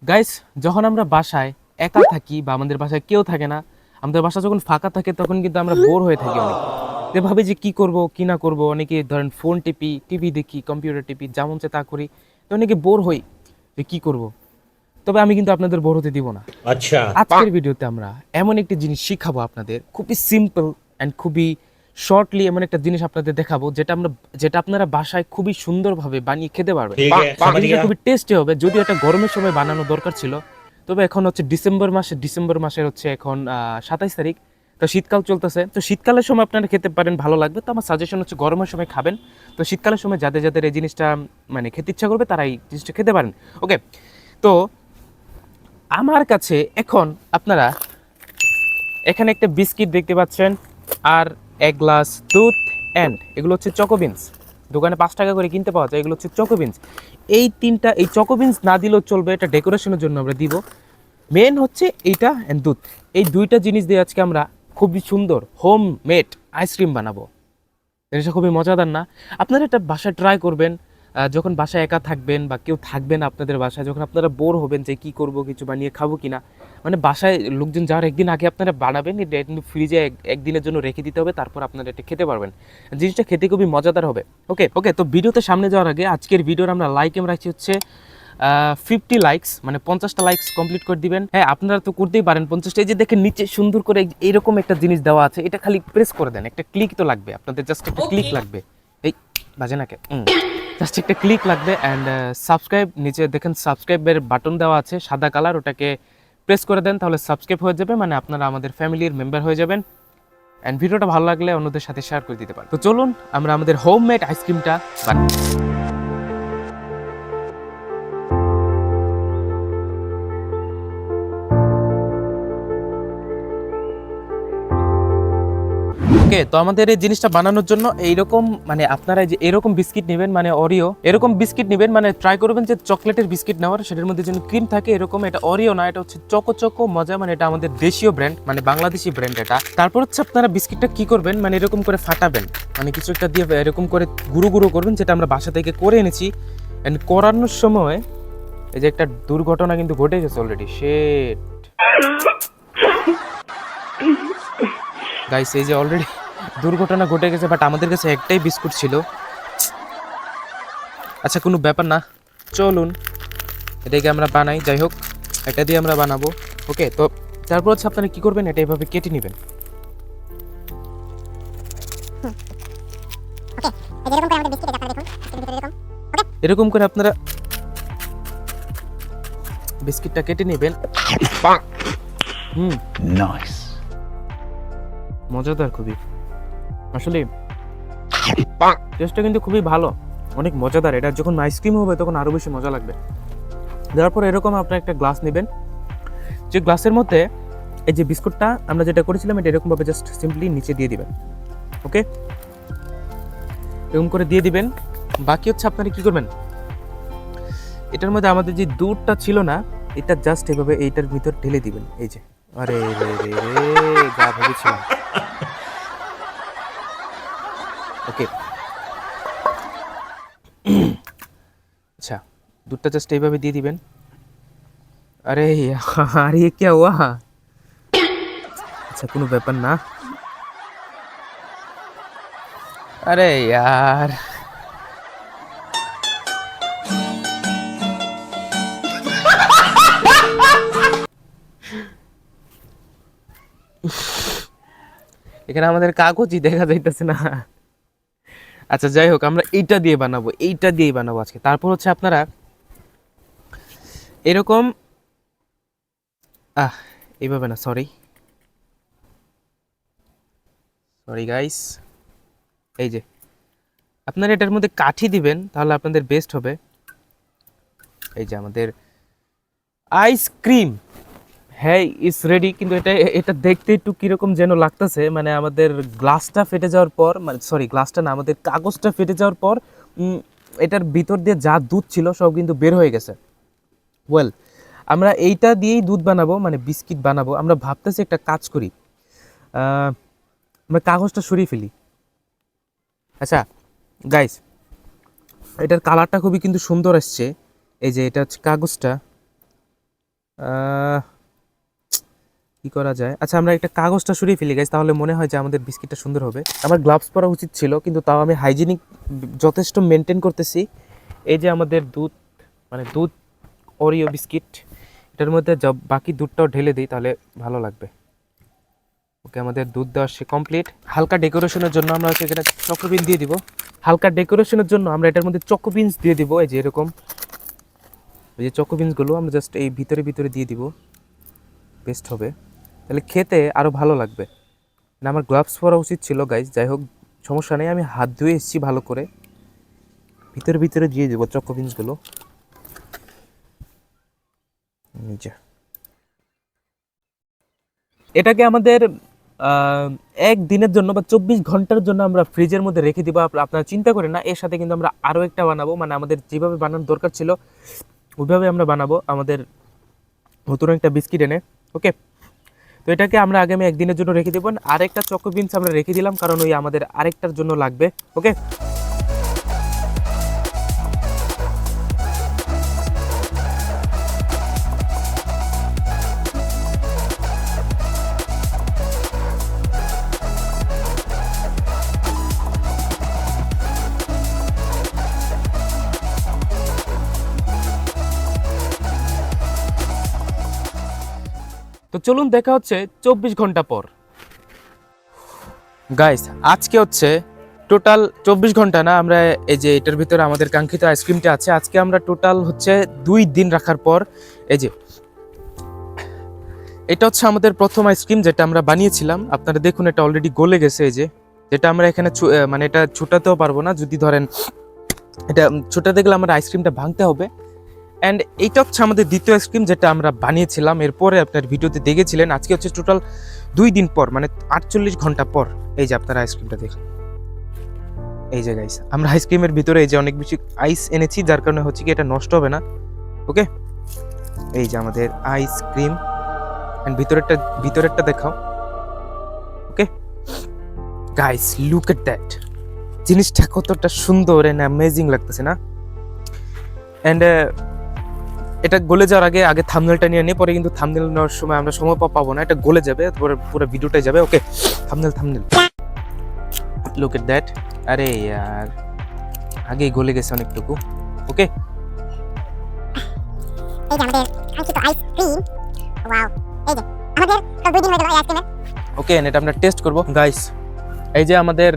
Guys, যখন আমরা বাসায় একা থাকি বা আমাদের বাসায় কেউ থাকে না, আমাদের বাসা যখন ফাঁকা থাকে তখন কিন্তু আমরা বোর হয়ে থাকি অনেক। তো ভাবি যে কি করব কি না করব, অনেকে ধরেন ফোন টিপি, টিভি দেখি, কম্পিউটার টিপি, যেমন চায় তা করি। তো অনেকে বোর হই যে কি করব। তবে আমি কিন্তু আপনাদের বোর হতে দিব না। अच्छा। আজকের ভিডিওতে আমরা এমন একটি জিনিস শিখাবো আপনাদের, খুবই সিম্পল অ্যান্ড খুবই শর্টলি এমন একটা জিনিস আপনাদের দেখাবো যেটা আপনারা বাসায় খুবই সুন্দরভাবে বানিয়ে খেতে পারবেন। ठीक है, समझ জিনিসটা गया। খুবই টেস্টি হবে, যদিও এটা গরমের সময় বানানো দরকার ছিল। তবে এখন হচ্ছে ডিসেম্বর মাসের হচ্ছে এখন 27 তারিখ। তো শীতকাল চলতেছে, তো শীতকালের সময় আপনারা খেতে পারেন, ভালো লাগবে। তো আমার সাজেশন হচ্ছে গরমের সময় খাবেন। তো শীতকালের সময় যাদের যাদের এই জিনিসটা মানে খেতে ইচ্ছা করবে তারা এই জিনিসটা খেতে পারেন। ওকে, তো আমার কাছে এখন আপনারা এখানে একটা বিস্কিট দেখতে পাচ্ছেন, আর এক গ্লাস দুধ, অ্যান্ড এগুলো হচ্ছে চকোবিনস। দোকানে 5 টাকা করে কিনতে পাওয়া যায়, এগুলো হচ্ছে চকোবিনস। এই চকোবিনস না দিলেও চলবে, এটা ডেকোরেশনের জন্য আমরা দিব। মেন হচ্ছে এইটা অ্যান্ড দুধ, এই দুইটা জিনিস দিয়ে আজকে আমরা খুবই সুন্দর হোম মেড আইসক্রিম বানাবো। জিনিসটা খুবই মজাদার না? আপনারা এটা বাসায় ট্রাই করবেন। যখন বাসায় একা থাকবেন বা কেউ থাকবেন না আপনাদের বাসায়, যখন আপনারা বোর হবেন যে কি করব, কিছু বানিয়ে খাবো কিনা, মানে বাসায় লোকজন যাওয়ার একদিন আগে আপনারা বানাবেন, এটা কিন্তু ফ্রিজে একদিনের জন্য রেখে দিতে হবে, তারপর আপনারা এটা খেতে পারবেন। জিনিসটা খেতে খুবই মজাদার হবে। ওকে ওকে, তো ভিডিওতে সামনে যাওয়ার আগে আজকের ভিডিওর আমরা লাইক এম রাখছি হচ্ছে 50 লাইকস, মানে 50টা লাইকস কমপ্লিট করে দিবেন। হ্যাঁ, আপনারা তো করতেই পারেন 50টা। এই যে দেখেন নিচে সুন্দর করে এইরকম একটা জিনিস দেওয়া আছে, এটা খালি প্রেস করে দেন, একটা ক্লিক তো লাগবে আপনাদের, জাস্ট একটা ক্লিক লাগবে। এই বাজে নাকি, জাস্ট একটা ক্লিক লাগবে। অ্যান্ড সাবস্ক্রাইব, নিচে দেখেন সাবস্ক্রাইবের বাটন দেওয়া আছে সাদা কালার, ওটাকে প্রেস করে দেন, তাহলে সাবস্ক্রাইব হয়ে যাবে, মানে আপনারা আমাদের ফ্যামিলির মেম্বার হয়ে যাবেন। অ্যান্ড ভিডিওটা ভালো লাগলে অন্যদের সাথে শেয়ার করে দিতে পারেন। তো চলুন আমরা আমাদের হোমমেড আইসক্রিমটা বানাই। ওকে, তো আমাদের এই জিনিসটা বানানোর জন্য এইরকম, মানে আপনারা যে এরকম বিস্কিট নেবেন, মানে অরিও এরকম বিস্কিট নেবেন, মানে ট্রাই করবেন যে চকলেটের বিস্কিট নেওয়ার, সেটার মধ্যে যেন ক্রিম থাকে এরকম। এটা অরিও না, এটা হচ্ছে চকো চকো মজা, মানে এটা আমাদের দেশীয় ব্র্যান্ড, মানে বাংলাদেশি ব্র্যান্ড এটা। তারপর হচ্ছে আপনারা বিস্কিটটা কি করবেন, মানে এরকম করে ফাটাবেন, মানে কিছু একটা দিয়ে এরকম করে গুঁড়ো গুঁড়ো করবেন, যেটা আমরা বাসা থেকে করে এনেছি। এন্ড করানোর সময় এই যে একটা দুর্ঘটনা কিন্তু ঘটে গেছে অলরেডি। শেট গাইস, এই যে অলরেডি দুর্ঘটনা ঘটে গেছে, বাট আমাদের কাছে একটাই বিস্কুট ছিল। আচ্ছা, কোনো ব্যাপার না, চলুন এটাকে আমরা বানাই। যাই হোক, এটা দিয়ে আমরা বানাবো। ওকে, তো তারপর হচ্ছে আপনারা কি করবেন, এটা এভাবে কেটে নেবেন। এরকম করে আপনারা বিস্কিটটা কেটে নেবেন। नाइस। মজাদার খুবই, আসলে টেস্টটা কিন্তু খুবই ভালো, অনেক মজাদার। এটা যখন আইসক্রিম হবে তখন আরো বেশি মজা লাগবে। দেওয়ার পর এরকম আপনার একটা গ্লাস নেবেন, যে গ্লাসের মধ্যে এই যে বিস্কুটটা আমরা যেটা করেছিলাম এটা এরকম ভাবে জাস্ট সিম্পলি নিচে দিয়ে দিবেন। ওকে, এরকম করে দিয়ে দিবেন। বাকি হচ্ছে আপনারা কি করবেন, এটার মধ্যে আমাদের যে দুধটা ছিল না, এটা জাস্ট এভাবে এইটার ভিতর ঢেলে দিবেন। এই যে, আরে রে রে রে, যা ভেবেছিলাম। ওকে, আচ্ছা, দুধটা জাস্ট এইভাবে দিয়ে দিবেন। আরে यार ये क्या हुआ? আচ্ছা, কোনো ব্যাপার না। আরে यार, এখানে আমাদের কাগজই দেখা যাইতেছে না। আচ্ছা, যাই হোক, আমরা এইটা দিয়ে বানাবো, এইটা দিয়েই বানাবো আজকে। তারপর হচ্ছে আপনারা এরকম আহ এইভাবে না, সরি সরি গাইস, এই যে আপনারা এটার মধ্যে কাঠি দিবেন, তাহলে আপনাদের বেস্ট হবে। এই যে আমাদের আইসক্রিম, হ্যাঁ ইস রেডি। কিন্তু এটা এটা দেখতে একটু কিরকম যেন লাগতেছে, মানে আমাদের গ্লাসটা ফেটে যাওয়ার পর, মানে সরি গ্লাসটা না, আমাদের কাগজটা ফেটে যাওয়ার পর এটার ভিতর দিয়ে যা দুধ ছিল সব কিন্তু বের হয়ে গেছে। ওয়েল, আমরা এইটা দিয়েই দুধ বানাবো, মানে বিস্কিট বানাবো। আমরা ভাবতেছি একটা কাজ করি, আমরা কাগজটা সরিয়ে ফেলি। আচ্ছা গাইস, এটার কালারটা খুবই কিন্তু সুন্দর আসছে। এই যে এটা হচ্ছে কাগজটা, কি করা যায়? আচ্ছা, আমরা একটা কাগজটা সরিয়ে ফেলি গাইস, তাহলে মনে হয় যে আমাদের বিস্কিটটা সুন্দর হবে। আমার গ্লাভস পরা উচিত ছিল, কিন্তু তাও আমি হাইজিনিক যথেষ্ট মেনটেন করতেছি। এই যে আমাদের দুধ, মানে দুধ ওরিও বিস্কিট, এটার মধ্যে বাকি দুধটাও ঢেলে দিই, তাহলে ভালো লাগবে। ওকে, আমাদের দুধ দেওয়া সে কমপ্লিট। হালকা ডেকোরেশনের জন্য আমরা হচ্ছে এখানে চকোবিন দিয়ে দিব। হালকা ডেকোরেশনের জন্য আমরা এটার মধ্যে চকোবিনস দিয়ে দিব, এই যে এরকম। এই যে চকোবিনসগুলো আমরা জাস্ট এই ভিতরে ভিতরে দিয়ে দিব, বেস্ট হবে, তাহলে খেতে আরও ভালো লাগবে। না, আমার গ্লাভস পরা উচিত ছিল গাইজ, যাই হোক সমস্যা নেই, আমি হাত ধুয়ে এসেছি ভালো করে। ভিতরে ভিতরে দিয়ে দেবো চকোবিনসগুলো, নিচে। এটাকে আমাদের এক দিনের জন্য বা 24 ঘন্টার জন্য আমরা ফ্রিজের মধ্যে রেখে দিব। আপনারা চিন্তা করেন না, এর সাথে কিন্তু আমরা আরও একটা বানাবো, মানে আমাদের যেভাবে বানানোর দরকার ছিল ওইভাবে আমরা বানাবো আমাদের নতুন একটা বিস্কিট এনে। ওকে, তো এটাকে আমরা আগামী একদিনের জন্য রেখে দেবো। আরেকটা চকোবিনস আমরা রেখে দিলাম, কারণ ওই আমাদের আরেকটার জন্য লাগবে। ওকে, তো চলুন দেখা হচ্ছে 24 ঘন্টা পর। গাইস, আজকে হচ্ছে টোটাল 24 ঘন্টা না, আমরা এই যে এটার ভিতরে আমাদের কাঙ্ক্ষিত আইসক্রিমটা আছে, আজকে আমরা টোটাল হচ্ছে 2 দিন রাখার পর এই যে এটা হচ্ছে আমাদের প্রথম আইসক্রিম যেটা আমরা বানিয়েছিলাম। আপনারা দেখুন, এটা অলরেডি গলে গেছে। এই যে যেটা আমরা এখানে মানে এটা ছুটাতেও পারবো না, যদি ধরেন এটা ছুটাতে গেলে আমার আইসক্রিমটা ভাঙতে হবে। অ্যান্ড এইটা হচ্ছে আমাদের দ্বিতীয় আইসক্রিম যেটা আমরা বানিয়েছিলাম, এরপরে আপনার ভিডিওতে দেখেছিলেন। আজকে হচ্ছে টোটাল 2 দিন পর, মানে 48 ঘন্টা পর। এই যে আপনারা আইসক্রিমটা দেখুন, এই যে গাইস, আমরা আইসক্রিমের ভিতরে এই যে অনেক বেশি আইস এনেছি, যার কারণে হচ্ছে কি এটা নষ্ট হবে না। ওকে, এই যে আমাদের আইসক্রিম, এন্ড ভিতরেরটা দেখাও। Okay guys, look at that, জিনিসটা কতটা সুন্দর এন্ড অ্যামেজিং লাগতেছে না? এন্ড এটা গলে যাওয়ার আগে থাম্বনেলটা নিয়ে নিয়ে, পরে কিন্তু থাম্বনেল নেওয়ার সময় আমরা সময় পাবো না, এটা গলে যাবে, পরে পুরো ভিডিওটাই যাবে। ওকে, থাম্বনেল লুক এট দ্যাট। আরে यार, আগেই গলে গেছে অনেকটুকু। ওকে, এই যে আমাদের কাঙ্ক্ষিত আইসক্রিম, ওয়াও, এই যে আমাদের তো 2 দিন হয়ে গেল এই আইসক্রিমের। ওকে, এটা আমরা টেস্ট করব গাইস। এই যে আমাদের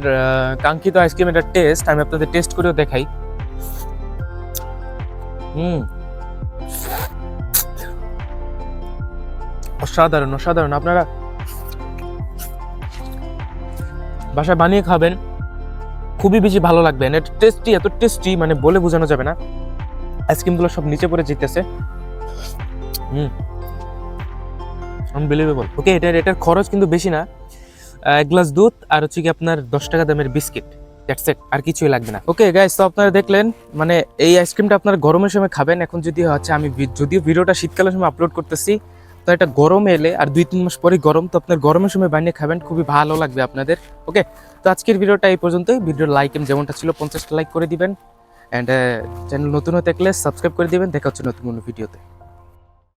কাঙ্ক্ষিত আইসক্রিম, এটা টেস্ট আমি আপনাদের টেস্ট করেও দেখাই। অসাধারণ অসাধারণ, আপনারা বাসায় বানিয়ে খাবেন, খুবই বেশি ভালো লাগবে। এটা টেস্টি, এত টেস্টি মানে বলে বোঝানো যাবে না। আইসক্রিমগুলো সব নিচে পড়ে যেতেছে। আনবিলিভেবল। ওকে, এটার খরচ কিন্তু বেশি না, 1 গ্লাস দুধ আর হচ্ছে কি আপনার 10 টাকা দামের বিস্কিট, দ্যাটস ইট, আর কিছুই লাগবে না। ওকে গাইস, তো আপনারা দেখলেন, মানে এই আইসক্রিমটা আপনারা গরমের সময় খাবেন। এখন যদি হচ্ছে আমি যদিও ভিডিওটা শীতকালের সময় আপলোড করতেছি, তো এটা গরম এলে আর 2-3 মাস পরে গরম, তো আপনার গরমের সময় বানিয়ে খাবেন, খুবই ভালো লাগবে আপনাদের। ওকে, তো আজকের ভিডিওটা এই পর্যন্তই। ভিডিওর লাইক যেমনটা ছিল 50টা লাইক করে দিবেন, অ্যান্ড চ্যানেল নতুন হয়ে থাকলে সাবস্ক্রাইব করে দিবেন। দেখা হচ্ছে নতুন কোনো ভিডিওতে।